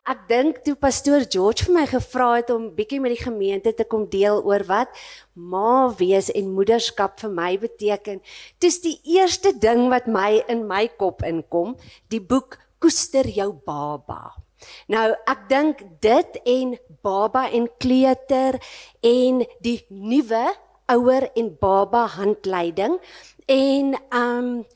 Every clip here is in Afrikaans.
Ek dink toe pastoor George vir my gevra het om bietjie met die gemeente te kom deel oor wat ma wees en moederskap vir my beteken. Dis die eerste ding wat in my kop inkom, die boek Koester jou baba. Nou, ek dink dit en baba en kleuter en die nuwe ouer en baba handleiding en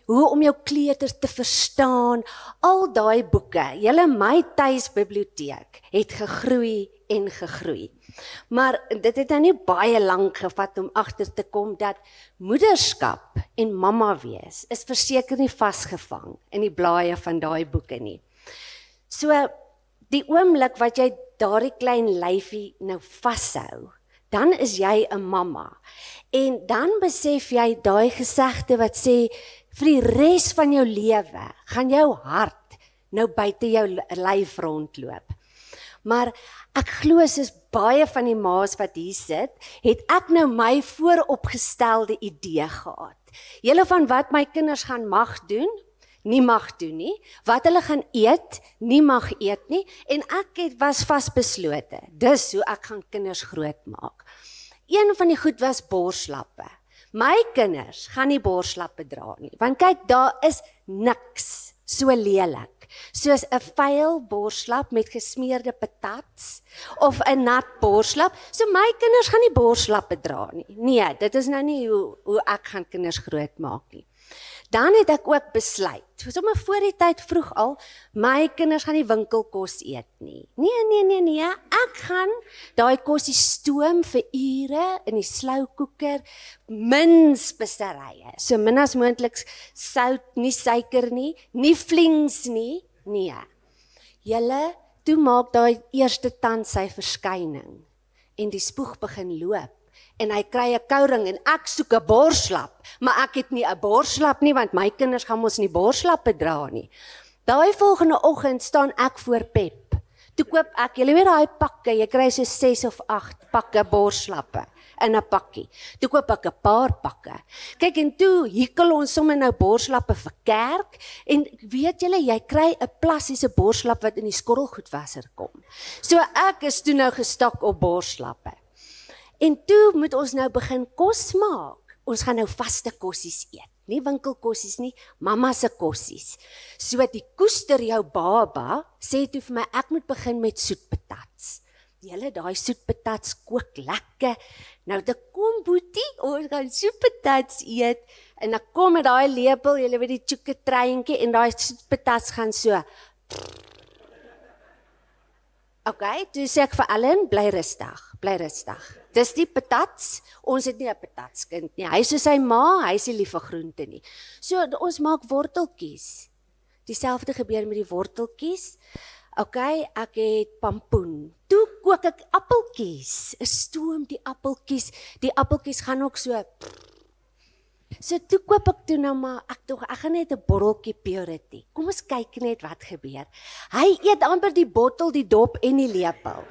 hoe om jou kleuters te verstaan, al daai boeke, julle my tuisbiblioteek het gegroei en gegroei. Maar dit het nou nie baie lank gevat om agter te kom dat moederskap en mamma wees is verseker nie vasgevang in die blaaie van daai boeke nie. So, die oomblik wat jy daardie klein lyfie nou vashou, dan is jy 'n mamma. En dan besef jy daai gesegde wat sê, vir die res van jou lewe, gaan jou hart nou buite jou lyf rondloop. Maar ek glo soos baie van die ma's wat hier sit, het ek nou my vooropgestelde idee gehad. Julle van wat my kinders gaan mag doen, nie mag doen nie, wat hulle gaan eet, nie mag eet nie, en ek was vasbeslote, dis hoe ek gaan kinders groot maak. Een van die goed was borslappe. My kinders gaan nie borslappe dra nie, want kyk, daar is niks so lelik, soos 'n vuil borslap met gesmeerde patats, of 'n nat borslap, so my kinders gaan nie borslappe dra nie. Nee, dit is nou nie hoe ek gaan kinders groot maak nie. Dan het ek ook besluit, sommer voor die tyd vroeg al, my kinders gaan nie winkelkos eet nie. Nee, ek gaan daai kosie stoom vir ure in die sloukoeker, min speserye, so min as moontlik sout, nie suiker nie, nie flings nie, nee. Julle, toe maak daai eerste tand sy verskyning, en die spoeg begin loop, en hy kry 'n kouring en ek soek 'n borslap, maar ek het nie 'n borslap nie, want my kinders gaan mos nie borslappe dra nie. Daai volgende oggend staan ek voor Pep. Toe koop ek, julle weet daai pakke, jy kry so 6 of 8 pakke borslappe in 'n pakkie. Toe koop ek 'n paar pakke. Kyk, en toe hikkel ons sommer nou borslappe vir kerk, en weet julle, jy kry 'n plastiese borslap wat in die skottelgoedwasser kom. So ek is toe nou gestak op borslappe. En toe moet ons nou begin kos maak. Ons gaan nou vaste kossies eet. Nie winkelkossies nie, mamma se kossies. So die koester jou baba sê toe vir my, ek moet begin met soetpatats. Julle, daai soetpatats kook lekker. Nou te kom boetie, ons gaan soetpatats eet. En dan kom met daai lepel, julle weet die tjoeke treintjie, en daai soetpatats gaan so. Okay, toe sê ek vir Ellen, bly rustig. Dis die patats, ons het nie 'n patatskind nie. Hy is soos sy ma, hy is nie lief vir groente nie. So, ons maak worteltjies. Dieselfde gebeur met die worteltjies. Okay, ek het pampoen. Toe kook ek appeltjies. Stoom die appeltjies. Die appeltjies gaan ook so. So toe koop ek toe nou maar, ek gaan net 'n botteltjie Purity. Kom ons kyk net wat gebeur. Hy eet amper die bottel, die dop en die lepel.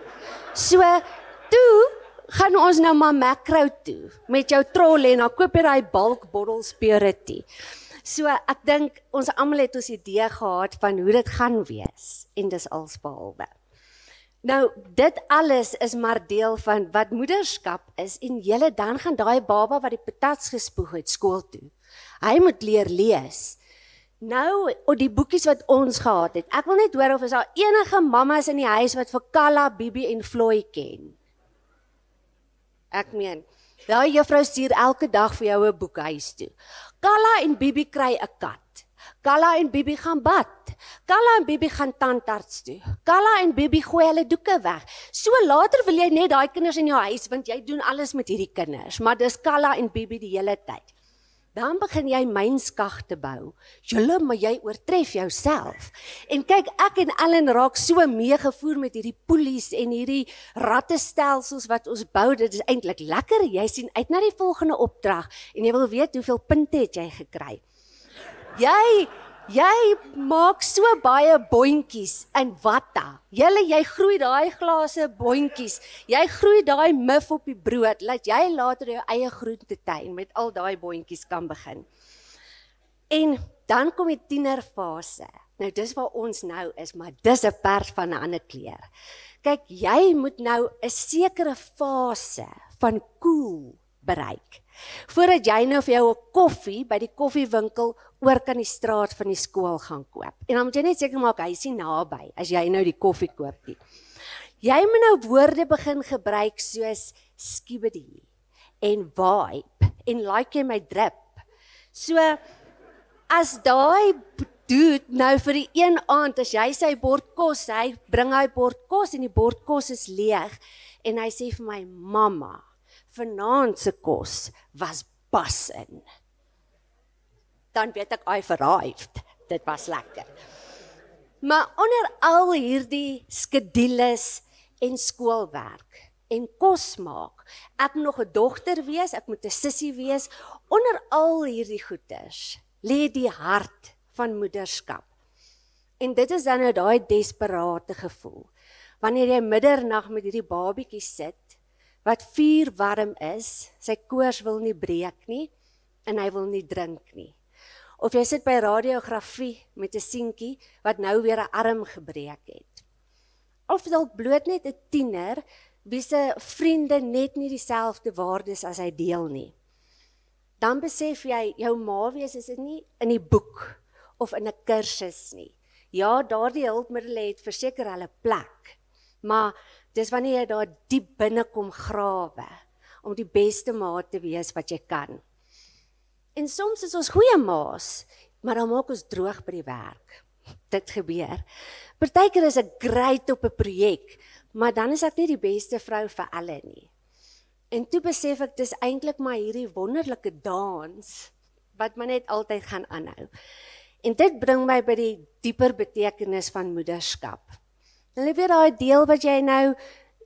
So, toe gaan ons nou maar Makro toe, met jou trolley, en dan koop jy daai bulk bottels Purity. So, ek dink, ons almal het ons idee gehad van hoe dit gaan wees, en dis alsbehalwe. Nou, dit alles is maar deel van wat moederskap is, en julle dan gaan daai baba wat die patats gespoeg het, skool toe. Hy moet leer lees. Nou, die boekies wat ons gehad het, ek wil net hoor of is daar enige mammas in die huis wat vir Kalla, Bibi en Floy ken. Ek meen, daai juffrou stuur elke dag vir jou 'n boek huis toe. Kalla en Bibi kry 'n kat. Kalla en Bibi gaan bad. Kalla en Bibi gaan tandarts toe. Kalla en Bibi gooi hulle doeke weg. So later wil jy net daai kinders in jou huis, want jy doen alles met hierdie kinders, maar dis Kalla en Bibi die hele tyd. Dan begin jy mynskag te bou. Julle, maar jy oortref jouself. En kyk, ek en Ellen raak so meegevoer met hierdie poelies en hierdie rattestelsels wat ons bou. Dit is eintlik lekker. Jy sien uit na die volgende opdrag en jy wil weet hoeveel punte het jy gekry. Jy maak so baie boontjies in watta. Jy groei daai glase boontjies. Jy groei daai mif op die brood, laat jy later jou eie groentetuin met al daai boontjies kan begin. En dan kom die tienerfase. Nou dis waar ons nou is, maar dis 'n perd van 'n ander kleur. Kyk, jy moet nou 'n sekere fase van cool bereik. Voordat jy nou vir jou 'n koffie by die koffiewinkel oor kan die straat van die skool gaan koop. En dan moet jy net seker maak hy is nie naby as jy nou die koffie koop nie. Jy moet nou woorde begin gebruik soos skibidi en vibe en like jy my drip. So as daai dude nou vir die een aand as jy sy bord kos, hy bring hy bord kos en die bord kos is leeg en hy sê vir my mamma, vanaand se kos was basin. Dan weet ek I've arrived. Dit was lekker. Maar onder al hierdie skedules en skoolwerk en kos maak, ek moet nog 'n dogter wees, ek moet 'n sussie wees, onder al hierdie goeders lê die hart van moederskap. En dit is dan nou daai desperate gevoel. Wanneer jy middernag met hierdie babietjie sit, wat vuurwarm is, sy koors wil nie breek nie, en hy wil nie drink nie. Of jy sit by radiografie met 'n seentjie, wat nou weer 'n arm gebreek het. Of dalk bloot net 'n tiener, wie se vriende net nie dieselfde waardes as hy deel nie. Dan besef jy, jou ma wees is dit nie in die boek, of in 'n kursus nie. Ja, daardie hulpmiddels het verseker hulle plek, maar dis wanneer jy daar diep binne kom grawe, om die beste ma te wees wat jy kan. En soms is ons goeie ma's, maar dan maak ons droog by die werk. Dit gebeur. Partykeer is ek great op 'n projek, maar dan is ek nie die beste vrou vir alle nie. En toe besef ek, dis eintlik maar hierdie wonderlike dans, wat my net altyd gaan aanhou. En dit bring my by die dieper betekenis van moederskap. Hulle weet daai deel wat jy nou,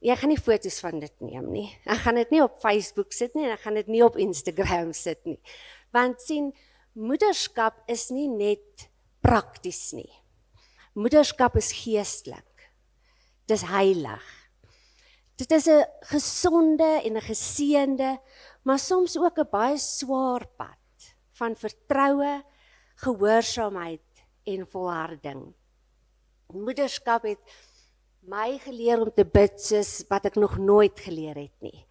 jy gaan nie foto's van dit neem nie. Ek gaan dit nie op Facebook sit nie, en ek gaan dit nie op Instagram sit nie. Want sien, moederskap is nie net prakties nie. Moederskap is geestelik. Dis heilig. Dit is 'n gesonde en 'n geseënde, maar soms ook 'n baie swaar pad van vertroue, gehoorsaamheid en volharding. Moederskap het my geleer om te bid soos wat ek nog nooit geleer het nie.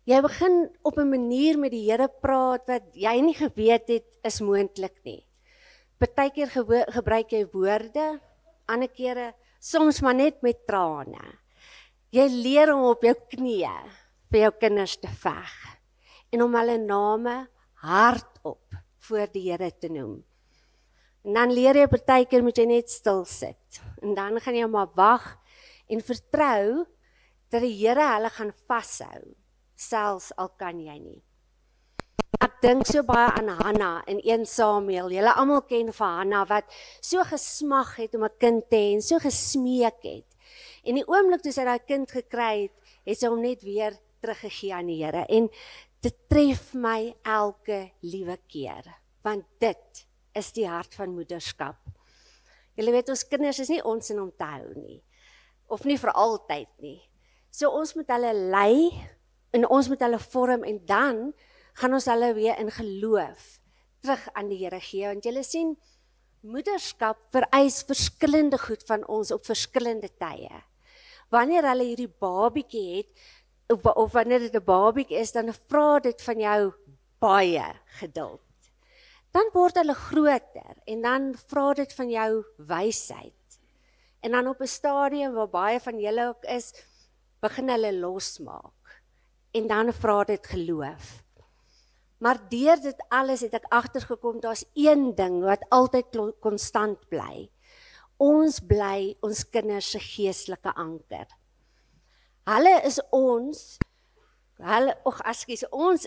Jy begin op 'n manier met die Here praat wat jy nie geweet het is moontlik nie. Partykeer gebruik jy woorde, ander kere soms maar net met trane. Jy leer om op jou knieë vir jou kinders te veg en om hulle name hardop voor die Here te noem. En dan leer jy partykeer moet jy net stil sit. En dan gaan jy maar wag en vertrou dat die Here hulle gaan vashou, selfs al kan jy nie. Ek dink so baie aan Hanna in 1 Samuel. Julle almal ken vir Hanna wat so gesmag het om 'n kind te hê en so gesmeek het. En die oomblik toe sy daai kind gekry het, het sy hom net weer teruggegee aan die Here. En dit tref my elke liewe keer, want dit is die hart van moederskap. Julle weet, ons kinders is nie ons in om te hou nie, of nie vir altyd nie. So ons moet hulle lei, en ons moet hulle vorm, en dan gaan ons hulle weer in geloof terug aan die Here gee. Want julle sien, moederskap vereis verskillende goed van ons op verskillende tye. Wanneer hulle hierdie babietjie het, of wanneer dit 'n babietjie is, dan vra dit van jou baie geduld. Dan word hulle groter, en dan vra dit van jou wysheid. En dan op 'n stadium waar baie van julle ook is, begin hulle losmaak. En dan vra dit geloof. Maar deur dit alles het ek agtergekom, daar's een ding wat altyd konstant bly. Ons bly ons kinders se geestelike anker. Hulle is ons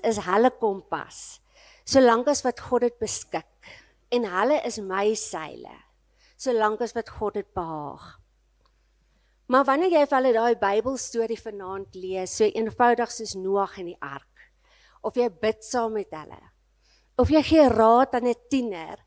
is hulle kompas, solank as wat God dit beskik. En hulle is my seile, solank as wat God dit behaag. Maar wanneer jy vir hulle daai Bybelstorie vanaand lees, so eenvoudig soos Noag en die ark, of jy bid saam met hulle, of jy gee raad aan 'n tiener,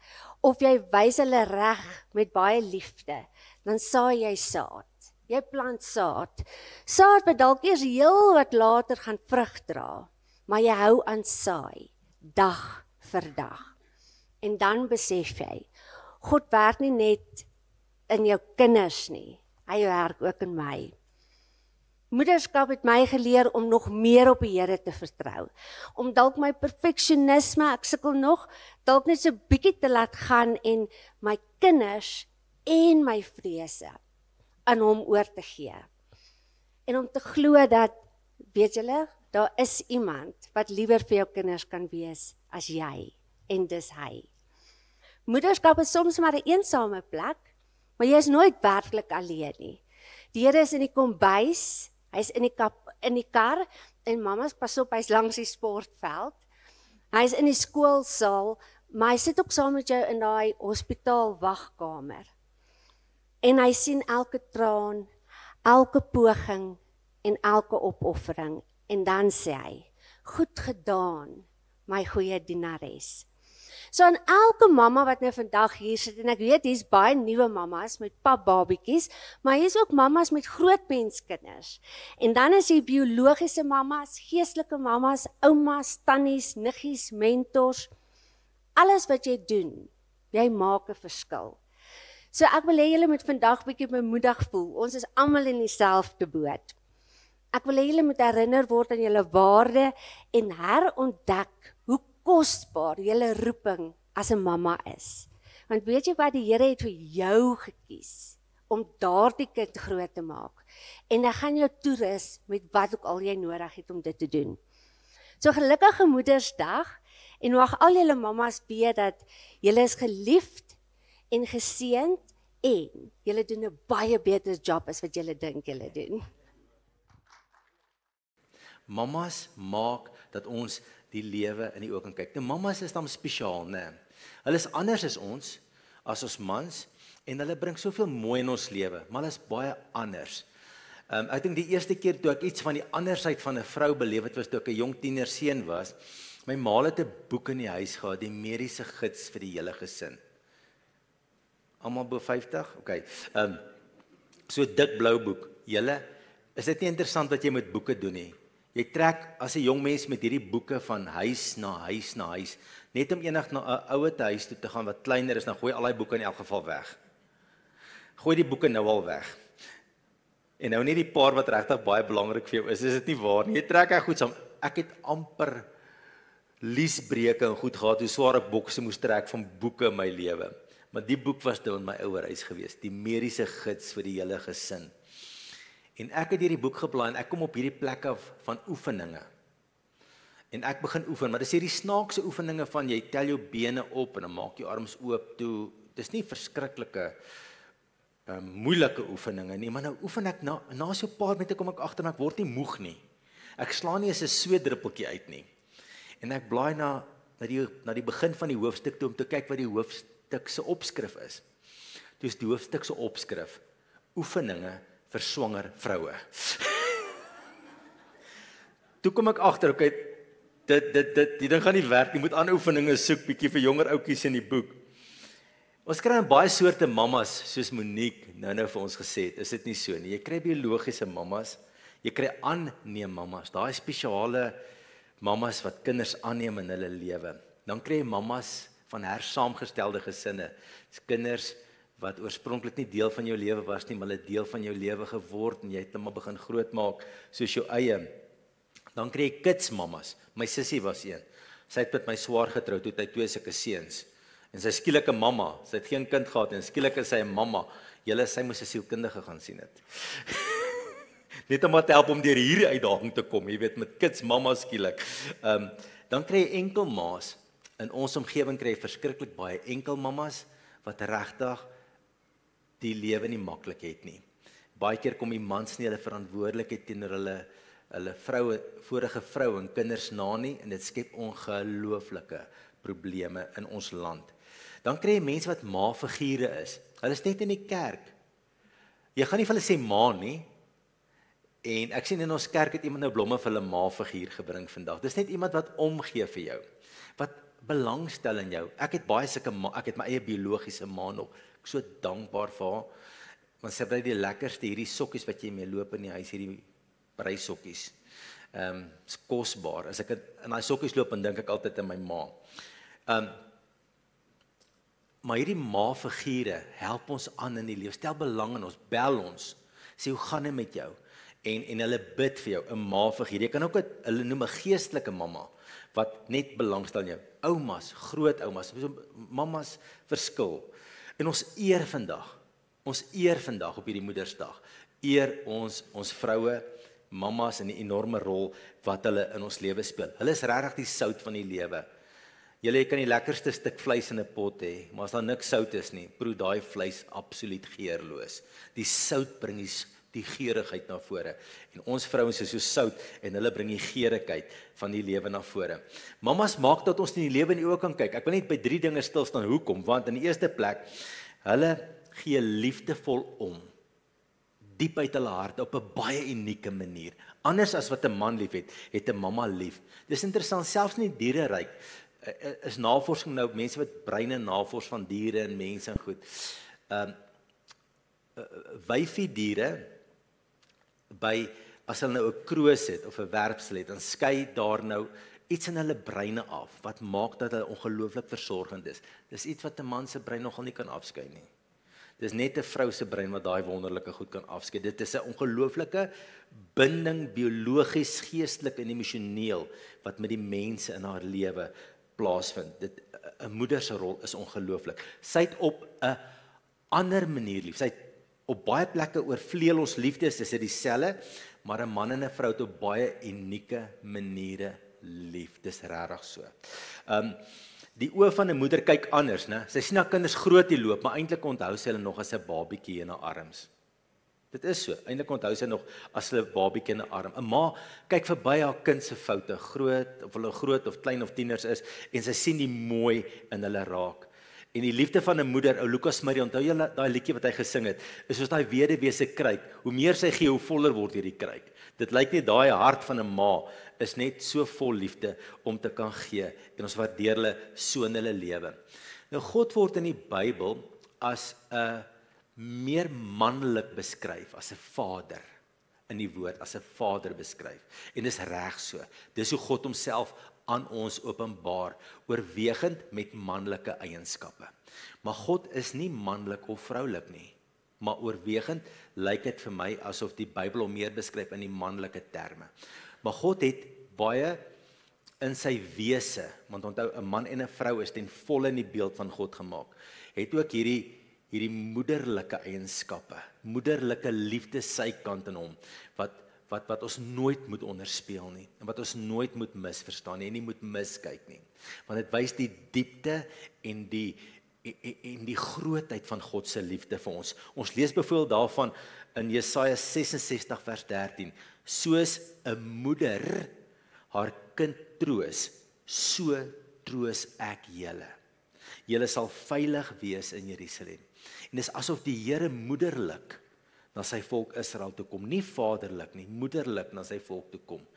of jy wys hulle reg met baie liefde, dan saai jy saad. Jy plant saad. Saad wat dalk eers heel wat later gaan vrug dra, maar jy hou aan saai, dag vir dag. En dan besef jy, God werk nie net in jou kinders nie. Hy werk ook in my. Moederskap het my geleer om nog meer op die Here te vertrou. Om dalk my perfeksionisme, ek sukkel nog, dalk net so bietjie te laat gaan en my kinders en my vrese aan hom oor te gee. En om te glo dat, weet julle, daar is iemand wat liewer vir jou kinders kan wees as jy, en dis hy. Moederskap is soms maar 'n eensame plek, maar jy is nooit werklik alleen nie. Die Here is in die kombuis, hy's in die kar, en mamas, pas op, hy's langs die sportveld. Hy's in die skoolsaal, maar hy sit ook saam met jou in daai hospitaal wagkamer. En hy sien elke traan, elke poging en elke opoffering. En dan sê hy, goed gedaan, my goeie dienares. So aan elke mamma wat nou vandag hier sit, en ek weet hier's baie nuwe mammas met papbabietjies, maar hier's ook mammas met grootmenskinders. En dan is hier biologiese mammas, geestelike mammas, oumas, tannies, niggies, mentors. Alles wat jy doen, jy maak 'n verskil. So ek wil hê julle moet vandag bietjie bemoedig voel. Ons is almal in dieselfde boot. Ek wil hê julle moet herinner word aan julle waarde en herontdek hoe kosbaar julle roeping as 'n mamma is. Want weet jy wat, die Here het vir jou gekies om daardie kind groot te maak. En hy gaan jou toerus met wat ook al jy nodig het om dit te doen. So gelukkige Moedersdag, en mag al julle mammas weet dat julle is geliefd en geseënd en julle doen 'n baie beter job as wat julle dink julle doen. Mamas maak dat ons die lewe in die oë kan kyk. Nou mamas is dan spesiaal, né? Hulle is anders as ons mans, en hulle bring soveel mooi in ons lewe, maar hulle is baie anders. Ek dink die eerste keer toe ek iets van die andersheid van 'n vrou beleef het, was toe ek 'n jong tienerseun was. My ma het 'n boek in die huis gehad, die mediese gids vir die hele gesin. Almal bo 50? Okay. So dik blou boek. Julle, is dit nie interessant wat jy met boeke doen nie? Jy trek as 'n jong mens met hierdie boeke van huis na huis na huis, net om eendag na 'n ouer huis toe te gaan wat kleiner is, dan gooi al die boeke in elk geval weg. Gooi die boeke nou al weg. En nou nie die paar wat regtig baie belangrik vir jou is dit nie waar nie. Jy trek reg goed saam. Ek het amper liesbreuke en goed gehad, hoe swaar ek bokse moes trek van boeke in my lewe. Maar die boek was nou in my ouerhuis gewees, die mediese gids vir die hele gesin. En ek het hierdie boek geblaai en ek kom op hierdie plek af van oefeninge. En ek begin oefen, maar dis hierdie snaakse oefeninge van jy tel jou bene op en dan maak jy arms oop toe. Dis nie verskriklike moeilike oefeninge nie, maar nou oefen ek na so 'n paar minute kom ek agter maar ek word nie moeg nie. Ek slaan nie eens 'n sweetdruppeltjie uit nie. En ek blaai na die begin van die hoofstuk toe om te kyk wat die hoofstuk se opskrif is. Dis die hoofstuk se opskrif: Oefeninge vir swanger vroue. Toe kom ek agter, okay, die ding gaan nie werk nie, moet ander oefeninge soek, bietjie vir jonger oudjies in die boek. Ons kry baie soorte mammas, soos Monique nou vir ons gesê het, is dit nie so nie. Jy kry biologiese mammas, jy kry aanneem mammas, daai spesiale mammas wat kinders aanneem in hulle lewe. Dan kry jy mammas van hersaamgestelde gesinne, dis kinders wat oorspronklik nie deel van jou lewe was nie, maar hulle deel van jou lewe geword en jy het hom al begin grootmaak soos jou eie. Dan kry jy kids mammas. My sussie was een. Sy het met my swaar getrou toe hy 2 sulke seuns. En sy skielik 'n mamma. Sy het geen kind gehad en skielik is sy 'n mamma. Sy moes 'n sielkundige gaan sien het. Net om te help om deur hierdie uitdaging te kom, jy weet, met kids mamma skielik. Dan kry jy enkelma's. In ons omgewing kry jy verskriklik baie enkelmammas wat regtig die lewe nie maklik het nie. Baie keer kom die mans nie hulle verantwoordelikheid teenoor hulle vorige vrou en kinders na nie, en dit skep ongelooflike probleme in ons land. Dan kry jy mense wat ma-figure is. Hulle is net in die kerk. Jy gaan nie vir hulle sê ma nie. En ek sien in ons kerk het iemand nou blomme vir hulle ma-figuur gebring vandag. Dis net iemand wat omgee vir jou. Wat belangstel in jou. Ek het baie sulke ek het my eie biologiese ma nog. Ek is so dankbaar vir haar. Want sy bly die lekkerste hierdie sokkies wat jy mee loop in die huis, hierdie breisokkies. Is kosbaar. As ek in daai sokkies loop, dan dink ek altyd aan my ma. Maar hierdie ma-figure help ons aan in die lewe, stel belang in ons, bel ons, sê hoe gaan dit met jou? En hulle bid vir jou, 'n ma-figuur. Jy kan ook hulle noem 'n geestelike mamma, wat net belangstel in jou. Oumas, groot oumas, mammas verskil. En ons eer vandag op hierdie Moedersdag, eer ons vroue, mammas in die enorme rol wat hulle in ons lewe speel. Hulle is regtig die sout van die lewe. Jy kan die lekkerste stuk vleis in 'n pot hê, maar as daar niks sout is nie, proe daai vleis absoluut geurloos. Die sout bring die geurigheid na vore. En ons vrouens is so sout en hulle bring die geurigheid van die lewe na vore. Mammas maak dat ons in die lewe in die oë kan kyk. Ek wil net by 3 dinge stil staan. Hoekom? Want in die eerste plek, hulle gee liefdevol om. Diep uit hulle hart op 'n baie unieke manier. Anders as wat 'n man lief het 'n mamma lief. Dis interessant, selfs in die diereryk is navorsing nou, mense wat breine navors van diere en mense en goed. Wyfie diere, as hulle nou 'n kroos het of 'n werpsel het, dan skei daar nou iets in hulle breine af, wat maak dat hulle ongelooflik versorgend is. Dis iets wat 'n man se brein nogal nie kan afskei nie. Dis net 'n vrou se brein wat daai wonderlike goed kan afskei. Dit is 'n ongelooflike binding, biologies, geestelik en emosioneel, wat met die mense in haar lewe plaasvind. 'n Moeder se rol is ongelooflik. Sy het op 'n ander manier lief. Sy het op baie plekke oorvleuel ons liefdes, is dit dieselfde, maar 'n man en 'n vrou het op baie unieke maniere lief. Dis regtig so. Die oë van 'n moeder kyk anders, né? Sy sien haar kinders groot loop, maar eintlik onthou sy hulle nog as 'n babietjie in haar arms. Dit is so. Eintlik onthou sy nog as 'n babietjie in haar arm. 'n Ma kyk verby haar kind se foute, of hulle groot of klein of tieners is, en sy sien die mooi in hulle raak. En die liefde van 'n moeder, ou Lukas Marie, onthou jy daai liedjie wat hy gesing het, is soos daai weduwee se kruik. Hoe meer sy gee, hoe voller word hierdie kruik. Dit lyk net daai hart van 'n ma is net so vol liefde om te kan gee, en ons waardeer hulle so in hulle lewe. Nou God word in die Bybel as 'n meer manlik beskryf, as 'n vader in die woord, as 'n vader beskryf. En dis reg so. Dis hoe God homself aan ons openbaar, oorwegend met manlike eienskappe. Maar God is nie manlik of vroulik nie, maar oorwegend lyk dit vir my asof die Bybel hom meer beskryf in die manlike terme. Maar God het baie in sy wese, want onthou, 'n man en 'n vrou is ten volle in die beeld van God gemaak, het ook hierdie moederlike eienskappe, moederlike liefde sy kant in hom, wat ons nooit moet onderspeel nie, en wat ons nooit moet misverstaan nie, en nie moet miskyk nie. Want dit wys die diepte en die grootheid van God se liefde vir ons. Ons lees byvoorbeeld daarvan in Jesaja 66 vers 13, soos 'n moeder haar kind troos, so troos ek julle. Julle sal veilig wees in Jerusalem. En dis asof die Here moederlik na sy volk Israel toe kom, nie vaderlik nie, moederlik na sy volk toe kom,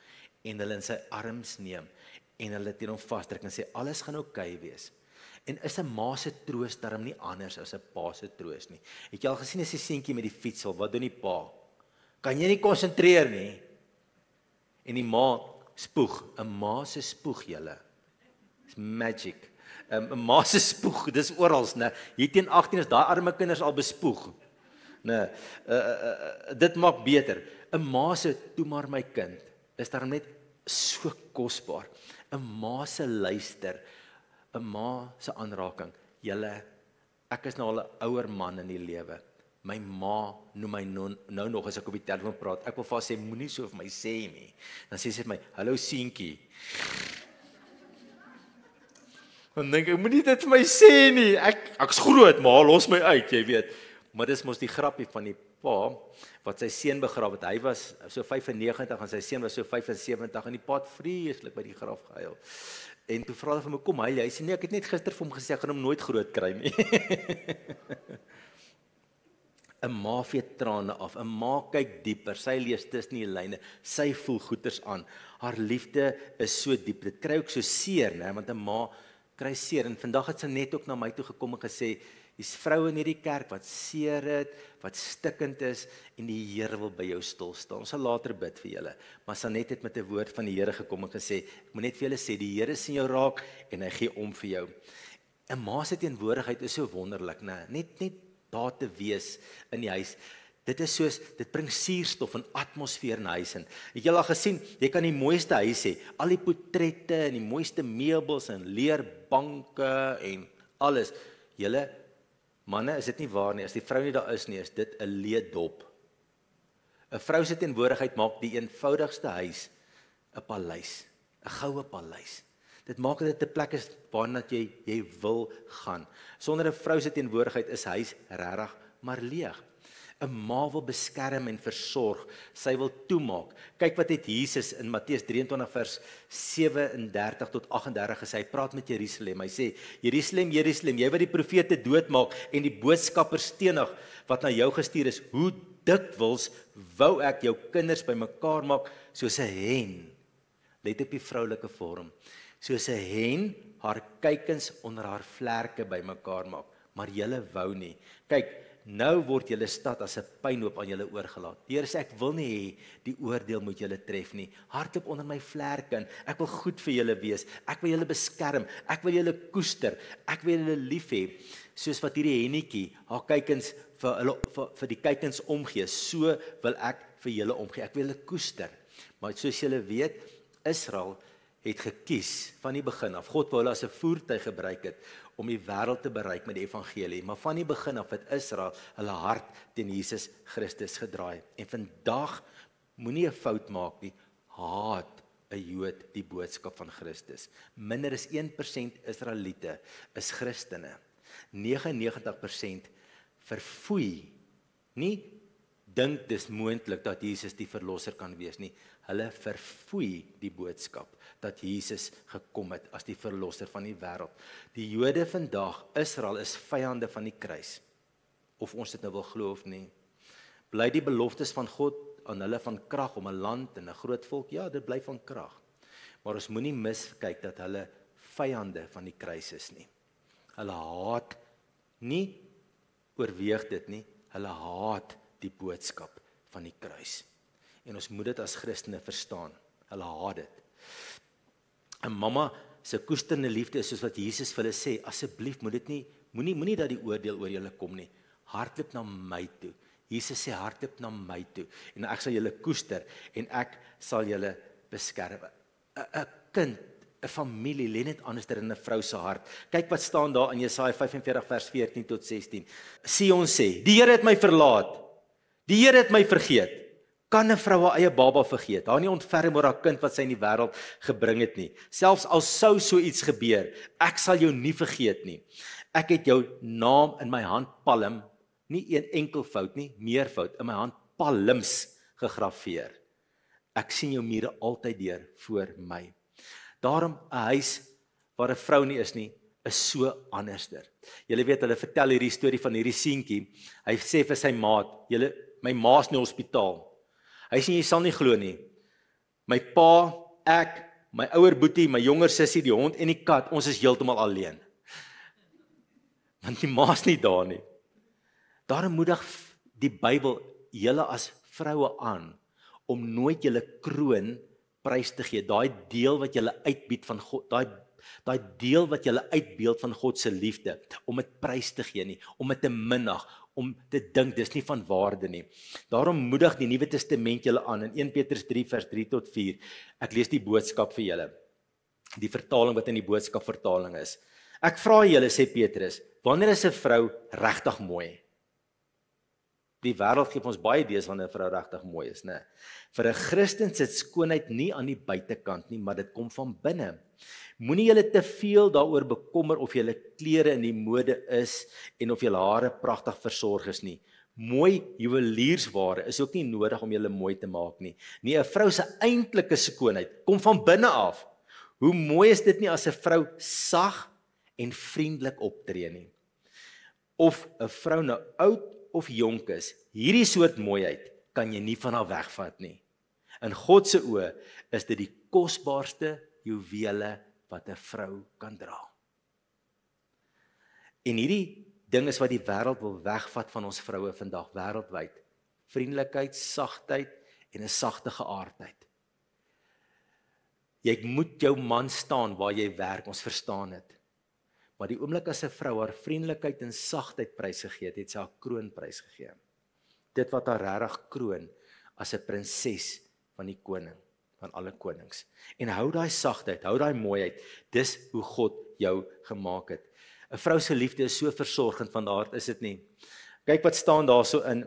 en hulle in sy arms neem, en hulle teen hom vasdruk, en sê, alles gaan oukei wees. En is 'n ma se troos daarom nie anders as 'n pa se troos nie. Het jy al gesien as die seentjie met die fietsel, wat doen die pa? Kan jy nie konsentreer nie? En die ma spoeg, 'n ma se spoeg julle. It's magic. 'n Ma se spoeg, dis oral, né? Hier teen 18 is daai arme kinders al bespoeg. Nee, dit maak beter. 'n Ma se, toe maar my kind, is daarom net so kosbaar. 'n Ma se luister, 'n ma se aanraking. Julle, ek is nou al 'n ouer man in die lewe. My ma noem my nou nog as ek op die telefoon praat. Ek wil vir haar sê, moenie so vir my sê nie. Dan sê sy vir my, hallo seentjie. Dan dink ek, moenie dit vir my sê nie. Ek's groot, maar los my uit, jy weet. Maar dis mos die grappie van die pa, wat sy seun begrawe het. Hy was so 95 en sy seun was so 75 en die pa het vreeslik by die graf gehuil. En toe vra hy vir my, kom huil jy? Hy sê, nee, ek het net gister vir hom gesê, ek gaan hom nooit groot kry nie. 'n Ma vee trane af, 'n ma kyk dieper, sy lees tussen die lyne, sy voel goeters aan. Haar liefde is so diep, dit kry ook so seer, né? Want 'n ma kry seer. En vandag het sy net ook na my toe gekom en gesê, hier's vroue in hierdie kerk wat seer het, wat stikkend is, en die Here wil by jou stil staan. Ons sal later bid vir julle. Maar Sanet het met 'n woord van die Here gekom en gesê, ek moet net vir julle sê, die Here sien jou raak en hy gee om vir jou. 'n ma se teenwoordigheid is so wonderlik, né? Net daar te wees in die huis. Dit is soos, dit bring suurstof en atmosfeer in die huis in. Het julle al gesien, jy kan die mooiste huis hê, al die portrette en die mooiste meubels en leerbanke en alles. Julle manne, is dit nie waar nie, as die vrou nie daar is nie, is dit 'n leedop. 'n Vrou se teenwoordigheid maak die eenvoudigste huis 'n paleis, 'n goue paleis. Dit maak dit 'n plek is waarna jy wil gaan. Sonder 'n vrou se teenwoordigheid is huis regtig maar leeg. 'n Ma wil beskerm en versorg, sy wil toemaak. Kyk wat het Jesus in Matteus 23 vers 37 tot 38 gesê. Hy praat met Jerusalem. Hy sê: Jerusalem, Jerusalem, jy wat die profete doodmaak en die boodskappers stenig wat na jou gestuur is, hoe dikwels wou ek jou kinders bymekaar maak soos 'n hen. Let op die vroulike vorm. Soos 'n hen haar kuikens onder haar vlerke bymekaar maak, maar julle wou nie. Kyk, nou word julle stad as 'n pynhoop aan julle oorgelaat. Die Here sê, ek wil nie hê die oordeel moet julle tref nie. Hardloop onder my vlerke in. Ek wil goed vir julle wees. Ek wil julle beskerm. Ek wil julle koester. Ek wil julle lief hê. Soos wat hierdie hennetjie haar kuikens vir die kuikens omgee, so wil ek vir julle omgee. Ek wil julle koester. Maar soos julle weet, Israel het gekies van die begin af. God wou hulle as 'n voertuig gebruik het om die wêreld te bereik met die evangelie. Maar van die begin af het Israel hulle hart teen Jesus Christus gedraai. En vandag moenie 'n fout maak nie. Haat 'n Jood die boodskap van Christus. Minder as 1% Israeliete is Christene. 99% verfoei. Nie dink dis moontlik dat Jesus die verlosser kan wees nie. Hulle verfoei die boodskap dat Jesus gekom het as die verlosser van die wêreld. Die Jode vandag, Israel is vyande van die kruis. Of ons dit nou wil glo of nie. Bly die beloftes van God aan hulle van krag om 'n land en 'n groot volk? Ja, dit bly van krag. Maar ons moenie miskyk dat hulle vyande van die kruis is nie. Hulle haat nie, oorweeg dit nie, hulle haat die boodskap van die kruis. En ons moet dit as Christene verstaan. Hulle haat dit. 'n Mamma se koesterde liefde is soos wat Jesus vir hulle sê, asseblief moenie dat die oordeel oor julle kom nie. Hardloop na my toe. Jesus sê hardloop na my toe en ek sal julle koester en ek sal julle beskerm. 'n Kind, 'n familie lê net anderster in 'n vrou se hart. Kyk wat staan daar in Jesaja 45 vers 14 tot 16. Sion sê, die Here het my verlaat. Die Here het my vergeet. Kan 'n vrou haar eie baba vergeet? Haar nie ontferm oor haar kind wat sy in die wêreld gebring het nie. Selfs al sou so iets gebeur, ek sal jou nie vergeet nie. Ek het jou naam in my handpalm, nie een enkel fout nie, meervoud, in my handpalms gegraveer. Ek sien jou mure altyd deur voor my. Daarom 'n huis waar 'n vrou nie is nie, is so anderster. Julle weet, hulle vertel hierdie storie van hierdie seentjie. Hy sê vir sy maat, my ma's in die hospitaal. Hy sê, jy sal nie glo nie. My pa, ek, my ouer boetie, my jonger sussie, die hond en die kat, ons is heeltemal alleen. Want die ma's nie daar nie. Daarom moedig die Bybel julle as vroue aan om nooit julle kroon prys te gee. Daai deel wat julle uitbied van God, daai deel wat julle uitbeeld van God se liefde, om dit prys te gee nie, om dit te minag, om te dink dis nie van waarde nie. Daarom moedig die Nuwe Testament julle aan in 1 Petrus 3 vers 3 tot 4. Ek lees die boodskap vir julle. Die vertaling wat in die boodskap vertaling is. Ek vra julle, sê Petrus, wanneer is 'n vrou regtig mooi? Die wêreld gee ons baie idees wanneer 'n vrou regtig mooi is, né? Vir 'n Christen sit skoonheid nie aan die buitekant nie, maar dit kom van binne. Moenie julle te veel daaroor bekommer of julle klere in die mode is en of julle hare pragtig versorg is nie. Mooi juweliersware is ook nie nodig om julle mooi te maak nie. Nee, 'n vrou se eintlike skoonheid kom van binne af. Hoe mooi is dit nie as 'n vrou sag en vriendelik optree nie. Of 'n vrou nou oud of jonk is, hierdie soort mooiheid kan jy nie van haar wegvat nie. In God se oë is dit die kosbaarste juwele wat 'n vrou kan dra. En hierdie ding is wat die wêreld wil wegvat van ons vroue vandag wêreldwyd. Vriendelikheid, sagtheid en 'n sagte geaardheid. Jy moet jou man staan waar jy werk, ons verstaan dit. Maar die oomblik as 'n vrou haar vriendelikheid en sagtheid prysgegee het, het sy haar kroon prysgegee. Dit wat haar regtig kroon as 'n prinses van die koning, van alle konings. En hou daai sagtheid, hou daai mooiheid, dis hoe God jou gemaak het. 'n Vrou se liefde is so versorgend van aard, is dit nie? Kyk wat staan daarso in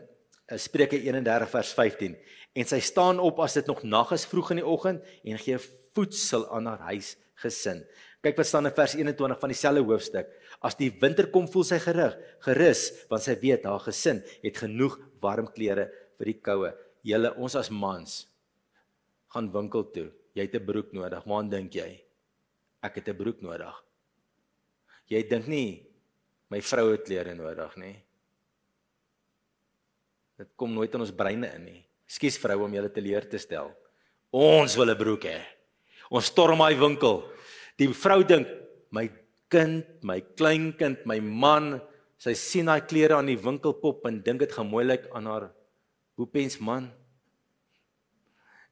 Spreuke 31 vers 15. En sy staan op as dit nog nag is vroeg in die oggend en gee voedsel aan haar huisgesin. Kyk wat staan in vers 21 van dieselfde hoofstuk. As die winter kom, voel sy gerus, want sy weet haar gesin het genoeg warm klere vir die koue. Julle, ons as mans gaan winkel toe. Jy het 'n broek nodig. Waar dink jy? Ek het 'n broek nodig. Jy dink nie my vrou het klere nodig nie. Dit kom nooit in ons breine in nie. Ekskuus vroue om julle teleur te stel. Ons wil 'n broek hê. Ons storm hy winkel. Die vrou dink, my kind, my kleinkind, my man, sy sien daai klere aan die winkelpop en dink dit gaan mooi lyk aan haar boepens man.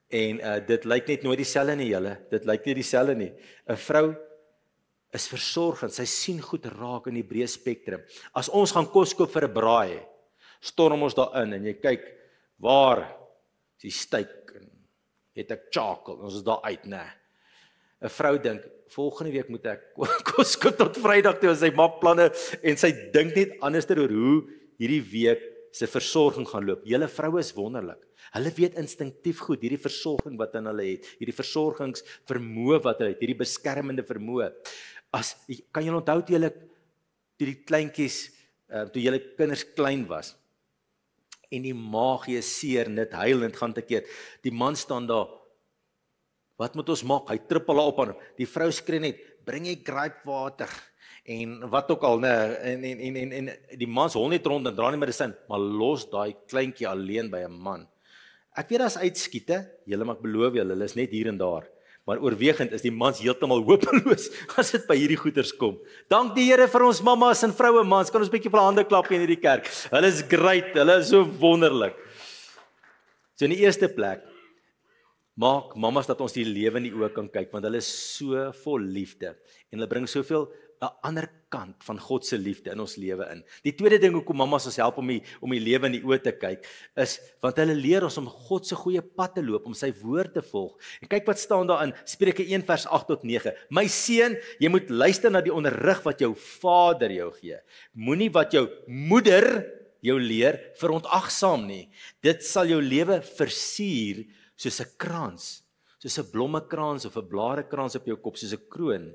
En dit lyk net nooit dieselfde nie, julle. Dit lyk nie dieselfde nie. 'n Vrou is versorgend. Sy sien goed raak in die breë spektrum. As ons gaan kos koop vir 'n braai, storm ons daarin en jy kyk, waar is die steak en het ek charcoal, ons is daar uit, né? 'n Vrou dink, volgende week moet ek kos koop tot Vrydag toe, en sy maak planne en sy dink net anders oor hoe hierdie week se versorging gaan loop. Julle vroue is wonderlik. Hulle weet instinktief goed hierdie versorging wat in hulle het, hierdie versorgingsvermoë wat hulle het, hierdie beskermende vermoë. Kan julle onthou toe die kleintjies, toe julle kinders klein was, en die maag gee seer, net huil en dit gaan te keer. Die man staan daar, wat moet ons maak? Hy trippel op aan hom. Die vrou skree net, bring jy grypwater, en wat ook al, nee, en die man hol net rond en dra nie medisyn, maar los daai kleintjie alleen by 'n man. Ek weet daar's uitskiete, julle mag beloof julle, hulle is net hier en daar, maar oorwegend is die mans heeltemal hopeloos as dit by hierdie goeters kom. Dank die Here vir ons mammas en vroue mans, kan ons 'n bietjie vir hande klap in hierdie kerk. Hulle is great, hulle is so wonderlik. So in die eerste plek, maak mammas dat ons die lewe in die oë kan kyk, want hulle is so vol liefde, en hulle bring soveel 'n ander kant van God se liefde in ons lewe in. Die tweede ding hoekom mammas ons help om die lewe in die oë te kyk, is want hulle leer ons om God se goeie pad te loop, om sy woord te volg. En kyk wat staan daar in Spreuke 1 vers 8 tot 9. My seun, jy moet luister na die onderrig wat jou vader jou gee. Moenie wat jou moeder jou leer verontagsaam nie. Dit sal jou lewe versier soos 'n krans, soos 'n blommekrans of 'n blarekrans op jou kop, soos 'n kroon.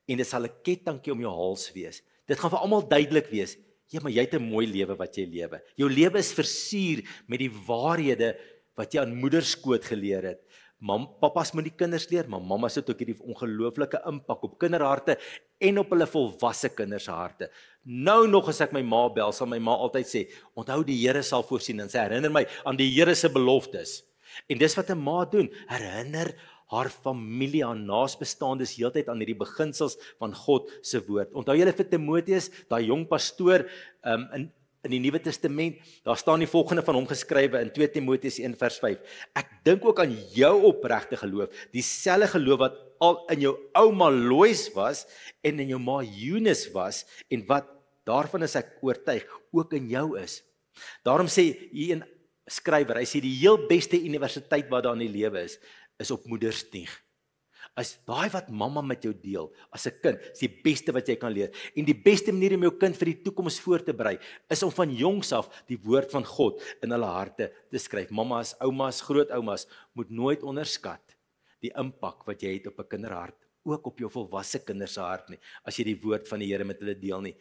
En dit sal 'n kettingkie om jou hals wees. Dit gaan vir almal duidelik wees, ja, maar jy het 'n mooi lewe wat jy lewe. Jou lewe is versier met die waarhede wat jy aan moederskoot geleer het. Papas moet die kinders leer, maar mammas het ook hierdie ongelooflike impak op kinderharte en op hulle volwasse kinders se harte. Nou nog as ek my ma bel, sal my ma altyd sê, onthou die Here sal voorsien, en sy herinner my aan die Here se beloftes. En dis wat 'n ma doen, herinner haar familie, haar naasbestaandes heeltyd aan hierdie beginsels van God se woord. Onthou julle vir Timoteus, daai jong pastoor in die Nuwe Testament, daar staan die volgende van hom geskrywe in 2 Timoteus 1 vers 5. Ek dink ook aan jou opregte geloof, dieselfde geloof wat al in jou ouma Lois was en in jou ma Eunice was, en wat daarvan is ek oortuig ook in jou is. Daarom sê hier 'n skrywer, hy sê die heel beste universiteit wat daar in die lewe is op moedersnieg. As daai wat mamma met jou deel, as 'n kind, is die beste wat jy kan leer. En die beste manier om jou kind vir die toekoms voor te berei, is om van jongs af die woord van God in hulle harte te skryf. Mammas, oumas, grootoumas, moet nooit onderskat die impak wat jy het op 'n kinderhart, ook op jou volwasse kinders se hart nie, as jy die woord van die Here met hulle deel nie.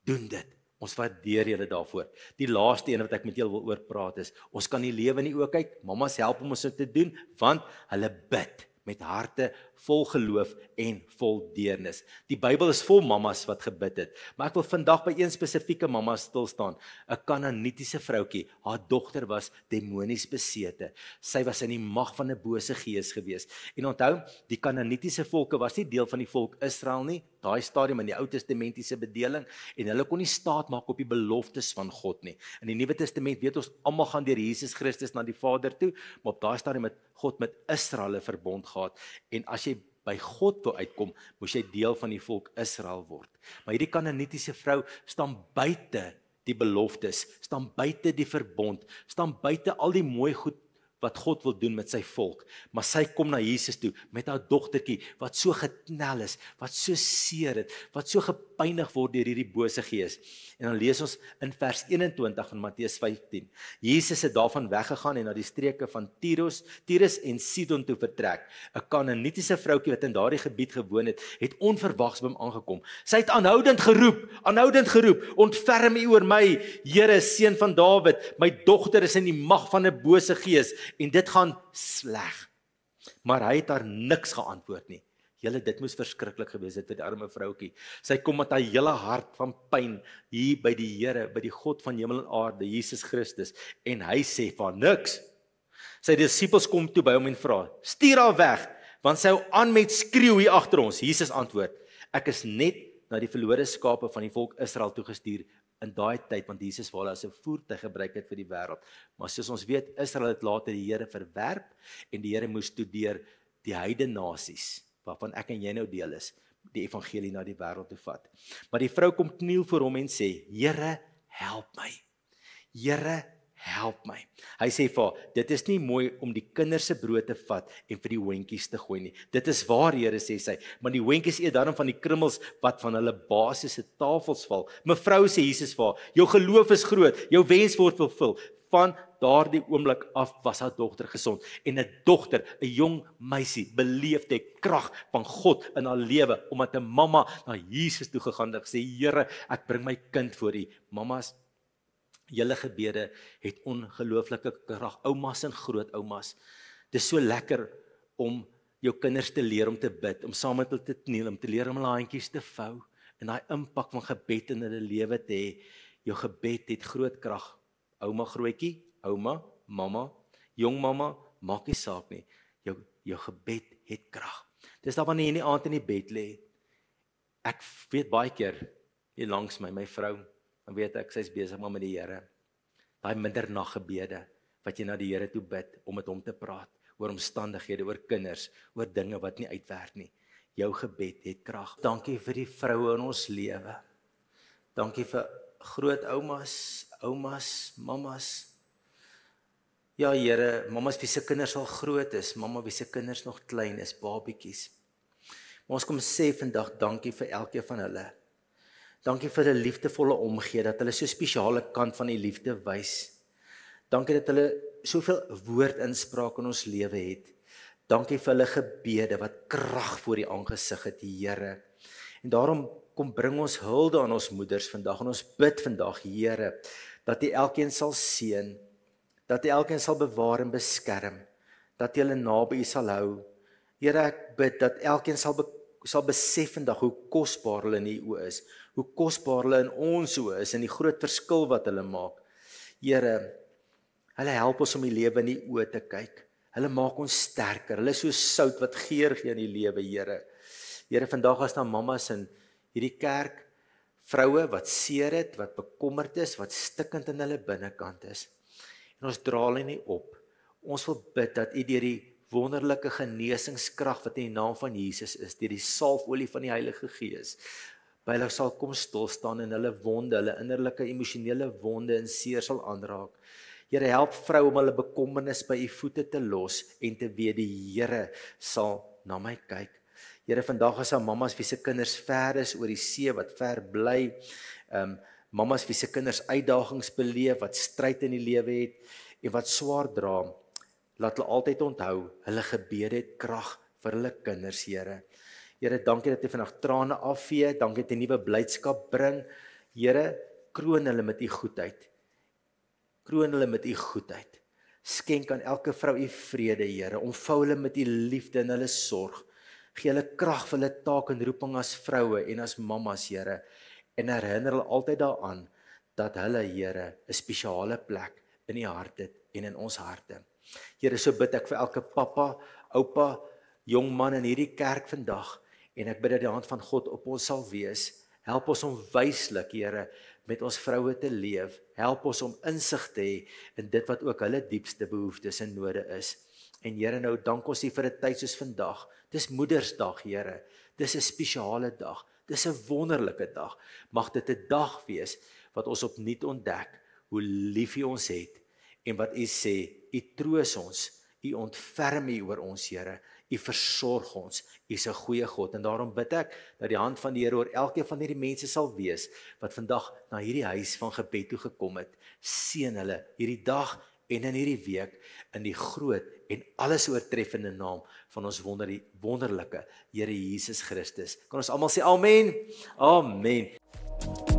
Doen dit. Ons waardeer julle daarvoor. Die laaste een wat ek met julle wil oor praat is, ons kan die lewe in die oë kyk, mammas help om ons dit te doen, want hulle bid met harte vol geloof en vol deernis. Die Bybel is vol mammas wat gebid het, maar ek wil vandag by een spesifieke mamma stil staan, 'n Kanaanitiese vroutjie, haar dogter was demonies besete. Sy was in die mag van 'n bose gees gewees. En onthou, die Kanaanitiese volke was nie deel van die volk Israel nie, daai stadium in die Ou Testamentiese bedeling, en hulle kon nie staat maak op die beloftes van God nie. In die Nuwe Testament weet ons, almal gaan deur Jesus Christus na die Vader toe, maar op daai stadium het God met Israel 'n verbond gehad. En as jy by God wil uitkom, moes jy deel van die volk Israel word. Maar hierdie Kanaanitiese vrou staan buite die beloftes, staan buite die verbond, staan buite al die mooi goed wat God wil doen met sy volk. Maar sy kom na Jesus toe met haar dogtertjie wat so geknel is, wat so seer het, wat so gepynig word deur hierdie bose gees. En dan lees ons in vers 21 van Matteus 15. Jesus het daarvan weggegaan en na die streke van Tyrus en Sidon toe vertrek. 'n Kanaanitiese vroutjie wat in daardie gebied gewoon het onverwags by hom aangekom. Sy het aanhoudend geroep, ontferm U oor my, Here, seun van Dawid, my dogter is in die mag van 'n bose gees en dit gaan sleg. Maar hy het haar niks geantwoord nie. Julle, dit moes verskriklik gewees het vir die arme vroutjie. Sy kom met haar hele hart van pyn hier by die Here, by die God van hemel en aarde, Jesus Christus, en hy sê van niks. Sy disippels kom toe by hom en vra, stuur haar weg, want sy hou aan met skreeu hier agter ons. Jesus antwoord, ek is net na die verlore skape van die volk Israel toegestuur in daai tyd, want Jesus wou as 'n voertuig gebruik het vir die wêreld. Maar soos ons weet, Israel het later die Here verwerp en die Here moes toe deur die heidene nasies, waarvan ek en jy nou deel is, die evangelie na die wêreld toe vat. Maar die vrou kom kniel voor hom en sê, Here, help my. Here, help my. Hy sê vir haar, dit is nie mooi om die kinders se brood te vat en vir die hondjies te gooi nie. Dit is waar, Here, sê sy, maar die hondjies eet daarom van die krummels wat van hulle basiese tafels val. Mevrou, sê Jesus vir haar, jou geloof is groot, jou wens word vervul. Van daardie oomblik af was haar dogter gesond. En 'n dogter, 'n jong meisie, beleef die krag van God in haar lewe, omdat 'n mamma na Jesus toe gegaan het en gesê, Here, ek bring my kind voor U. Mamas, julle gebede het ongelooflike krag. Oumas en grootoumas. Dit is so lekker om jou kinders te leer om te bid, om saam met hulle te kniel, om te leer om hulle handjies te vou, en daai impak van gebed in hulle lewe te hê. Jou gebed het groot krag. Ouma grootjie, ouma, mamma, jong mamma, maak nie saak nie. Jou gebed het krag. Dis daar wanneer jy in die aand in die bed lê. Ek weet baie keer, hier langs my vrou, dan weet ek, sy is besig met die Here. Daai middernaggebede, wat jy na die Here toe bid, om met hom te praat, oor omstandighede, oor kinders, oor dinge wat nie uitwerk nie. Jou gebed het krag. Dankie vir die vroue in ons lewe. Dankie vir grootoumas, oumas, mamas. Ja, Here, mamas wie se kinders al groot is, mamma wie se kinders nog klein is, babietjies. Maar ons kom sê vandag dankie vir elkeen van hulle. Dankie vir hulle liefdevolle omgee, dat hulle so spesiale kant van die liefde wys. Dankie dat hulle soveel woordinspraak in ons lewe het. Dankie vir hulle gebede wat krag voor die aangesig het, die Here. En daarom kom bring ons hulde aan ons moeders vandag, en ons bid vandag, Here, dat U elkeen sal seën, dat U elkeen sal bewaar en beskerm, dat U hulle naby U sal hou. Here, ek bid dat elkeen sal besef vandag hoe kosbaar hulle in U oë is, hoe kosbaar hulle in ons oë is, en die groot verskil wat hulle maak. Here, hulle help ons om die lewe in die oë te kyk. Hulle maak ons sterker. Hulle is so sout wat geur gee in die lewe, Here. Here, vandag as daar mamas in hierdie kerk, vroue wat seer het, wat bekommerd is, wat stikkend in hulle binnekant is. En ons dra hulle nie op. Ons wil bid dat U deur die wonderlike genesingskrag wat in die naam van Jesus is, deur die salfolie van die Heilige Gees, by hulle sal kom stil staan en hulle wonde, hulle innerlike emosionele wonde en seer sal aanraak. Here, help vrou om hulle bekommernis by U voete te los en te weet die Here sal na my kyk. Here, vandag is daar mamas wie se kinders ver is oor die see, wat ver bly, mamas wie se kinders uitdagings beleef, wat stryd in die lewe het en wat swaar dra. Laat hulle altyd onthou, hulle gebede het krag vir hulle kinders, Here. Here, dankie dat U vandag trane afvee, dankie dat U nuwe blydskap bring. Here, kroon hulle met U goedheid. Kroon hulle met U goedheid. Skenk aan elke vrou U vrede, Here. Omvou hulle met U liefde en hulle sorg. Gee hulle krag vir hulle taak en roeping as vroue en as mamas, Here. En herinner hulle altyd daaraan dat hulle, Here, 'n spesiale plek in U hart het en in ons harte. Here, so bid ek vir elke pappa, oupa, jong man in hierdie kerk vandag, en ek bid dat die hand van God op ons sal wees. Help ons om wyslik, Here, met ons vroue te leef. Help ons om insig te hê in dit wat ook hulle diepste behoeftes en node is. En Here, nou dank ons U vir 'n tyd soos vandag, Dis Moedersdag, Here. Dis 'n spesiale dag. Dis 'n wonderlike dag. Mag dit 'n dag wees wat ons opnuut ontdek hoe lief U ons het en wat U sê, U troos ons, U ontferm U oor ons, Here. U versorg ons. U is 'n goeie God en daarom bid ek dat die hand van die Here oor elkeen van hierdie mense sal wees wat vandag na hierdie huis van gebed toe gekom het. Seën hulle hierdie dag en in hierdie week in die groot en alles oortreffende naam van ons wonderlike Here Jesus Christus. Kan ons almal sê amen? Amen.